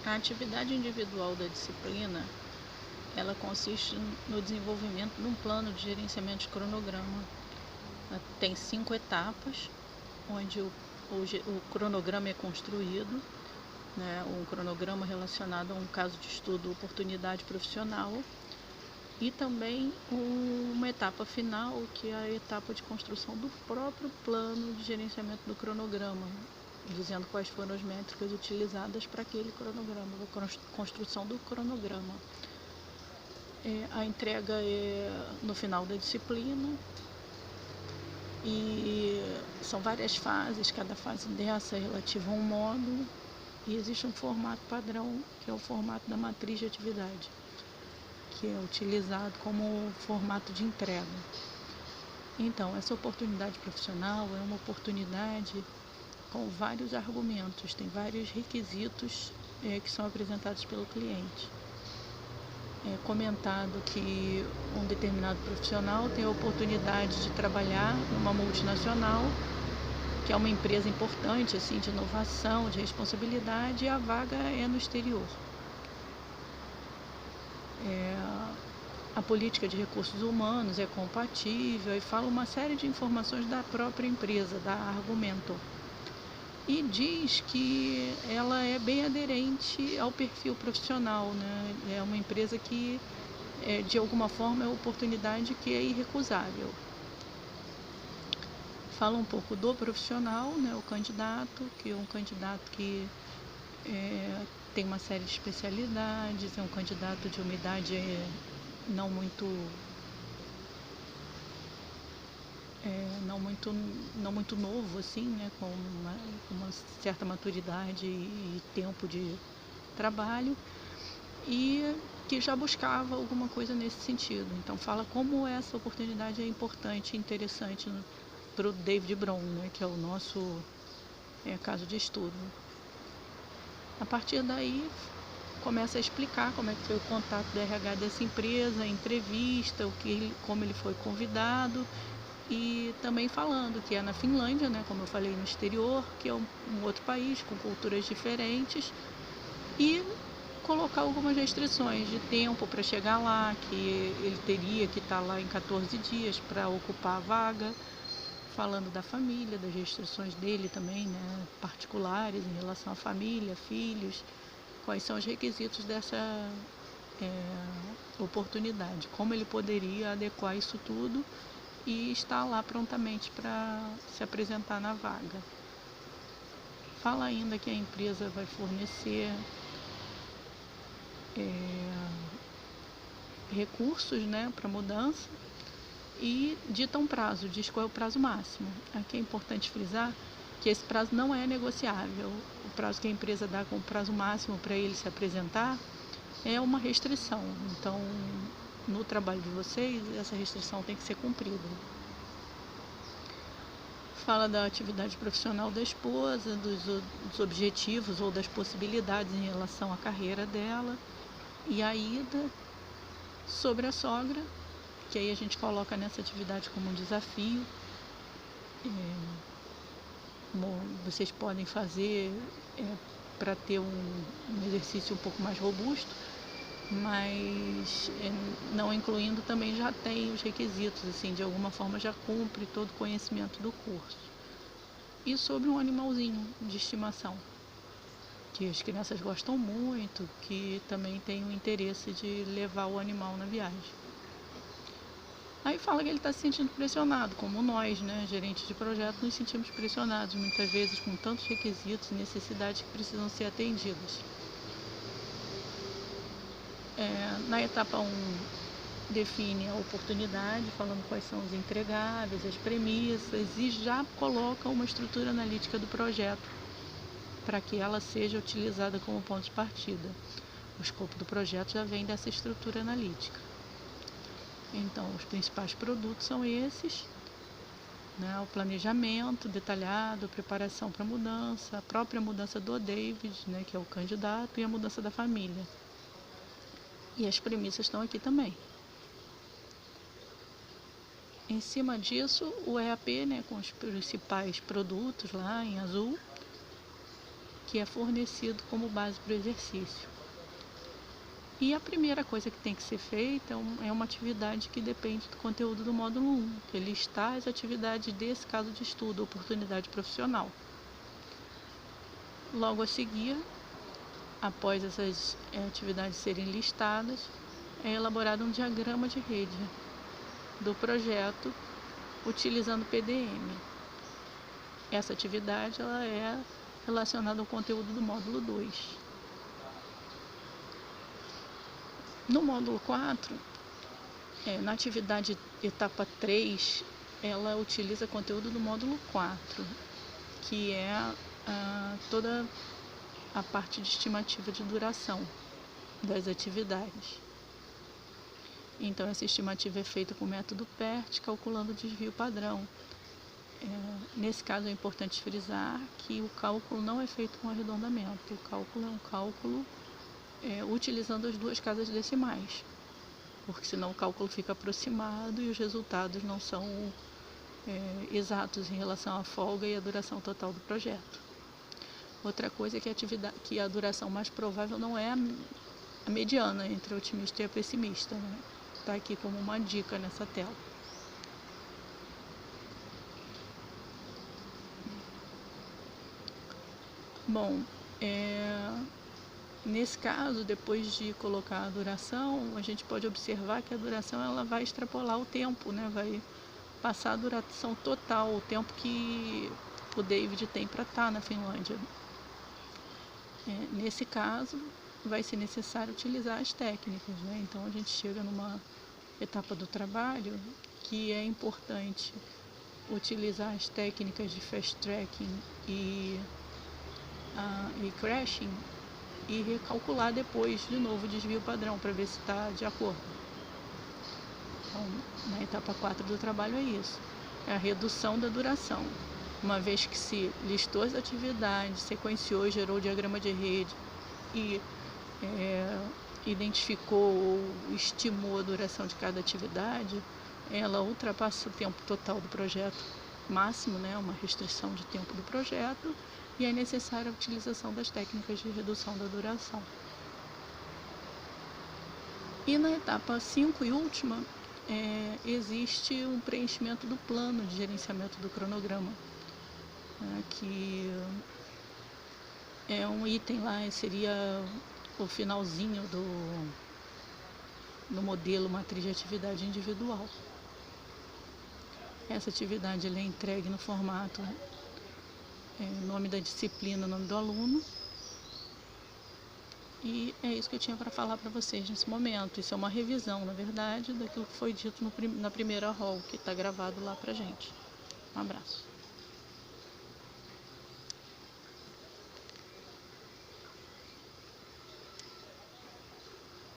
A atividade individual da disciplina, ela consiste no desenvolvimento de um plano de gerenciamento de cronograma. Tem 5 etapas, onde o cronograma é construído, né, um cronograma relacionado a um caso de estudo, oportunidade profissional, e também uma etapa final, que é a etapa de construção do próprio plano de gerenciamento do cronograma, dizendo quais foram as métricas utilizadas para aquele cronograma, a construção do cronograma. A entrega é no final da disciplina, e são várias fases, cada fase dessa é relativa a um módulo, e existe um formato padrão, que é o formato da matriz de atividade, que é utilizado como formato de entrega. Então, essa oportunidade profissional é uma oportunidade com vários argumentos, tem vários requisitos que são apresentados pelo cliente. É comentado que um determinado profissional tem a oportunidade de trabalhar numa multinacional, que é uma empresa importante, assim, de inovação, de responsabilidade, e a vaga é no exterior. A política de recursos humanos é compatível, e fala uma série de informações da própria empresa, dá argumento. E diz que ela é bem aderente ao perfil profissional, né? É uma empresa que, de alguma forma, é uma oportunidade que é irrecusável. Fala um pouco do profissional, né? O candidato, que é um candidato que tem uma série de especialidades, é um candidato de uma idade não muito não muito novo, assim, né, com uma certa maturidade e tempo de trabalho, e que já buscava alguma coisa nesse sentido. Então fala como essa oportunidade é importante e interessante para o David Bron, né, que é o nosso caso de estudo. A partir daí começa a explicar como é que foi o contato do RH dessa empresa, a entrevista, como ele foi convidado, e também falando que é na Finlândia, né, como eu falei, no exterior, que é um outro país com culturas diferentes, e colocar algumas restrições de tempo para chegar lá, que ele teria que estar lá em 14 dias para ocupar a vaga, falando da família, das restrições dele também, né, particulares em relação à família, filhos, quais são os requisitos dessa oportunidade, como ele poderia adequar isso tudo e estar lá prontamente para se apresentar na vaga. Fala ainda que a empresa vai fornecer recursos, né, para mudança, e dita um prazo, diz qual é o prazo máximo. Aqui é importante frisar que esse prazo não é negociável. O prazo que a empresa dá como prazo máximo para ele se apresentar é uma restrição. Então, no trabalho de vocês, essa restrição tem que ser cumprida. Fala da atividade profissional da esposa, dos objetivos ou das possibilidades em relação à carreira dela, e a ida. Sobre a sogra, que aí a gente coloca nessa atividade como um desafio. Vocês podem fazer para ter um exercício um pouco mais robusto, mas não incluindo também já tem os requisitos, assim, de alguma forma já cumpre todo o conhecimento do curso. E sobre um animalzinho de estimação, que as crianças gostam muito, que também tem o interesse de levar o animal na viagem. Aí fala que ele está se sentindo pressionado, como nós, né, gerentes de projeto, nos sentimos pressionados, muitas vezes com tantos requisitos e necessidades que precisam ser atendidas. Na etapa 1, define a oportunidade, falando quais são os entregáveis, as premissas, e já coloca uma estrutura analítica do projeto para que ela seja utilizada como ponto de partida. O escopo do projeto já vem dessa estrutura analítica. Então, os principais produtos são esses, né, o planejamento detalhado, a preparação para a mudança, a própria mudança do David, né, que é o candidato, e a mudança da família. E as premissas estão aqui também. Em cima disso, o EAP, né, com os principais produtos lá em azul, que é fornecido como base para o exercício. E a primeira coisa que tem que ser feita é uma atividade que depende do conteúdo do módulo 1, que é listar as atividades desse caso de estudo, oportunidade profissional. Logo a seguir, após essas atividades serem listadas, é elaborado um diagrama de rede do projeto utilizando PDM. Essa atividade ela é relacionada ao conteúdo do módulo 2. No módulo 4, na atividade etapa 3, ela utiliza conteúdo do módulo 4, que é toda a parte de estimativa de duração das atividades. Então, essa estimativa é feita com o método PERT, calculando o desvio padrão. Nesse caso, é importante frisar que o cálculo não é feito com arredondamento. O cálculo é um cálculo utilizando as duas casas decimais, porque senão o cálculo fica aproximado e os resultados não são exatos em relação à folga e à duração total do projeto. Outra coisa é que a duração mais provável não é a mediana entre a otimista e a pessimista, né? Está aqui como uma dica nessa tela. Bom, nesse caso, depois de colocar a duração, a gente pode observar que a duração ela vai extrapolar o tempo, né? Vai passar a duração total, o tempo que o David tem para estar na Finlândia. Nesse caso, vai ser necessário utilizar as técnicas, né? Então, a gente chega numa etapa do trabalho que é importante utilizar as técnicas de fast tracking e crashing e recalcular depois de novo o desvio padrão para ver se está de acordo. Então, na etapa 4 do trabalho é isso, é a redução da duração. Uma vez que se listou as atividades, sequenciou, gerou o diagrama de rede e identificou ou estimou a duração de cada atividade, ela ultrapassa o tempo total do projeto máximo, né, uma restrição de tempo do projeto, e é necessária a utilização das técnicas de redução da duração. E na etapa 5 e última, existe um preenchimento do plano de gerenciamento do cronograma, que é um item lá, seria o finalzinho do modelo matriz de atividade individual. Essa atividade ela é entregue no formato nome da disciplina, nome do aluno. E é isso que eu tinha para falar para vocês nesse momento. Isso é uma revisão, na verdade, daquilo que foi dito na primeira aula, que está gravado lá para gente. Um abraço.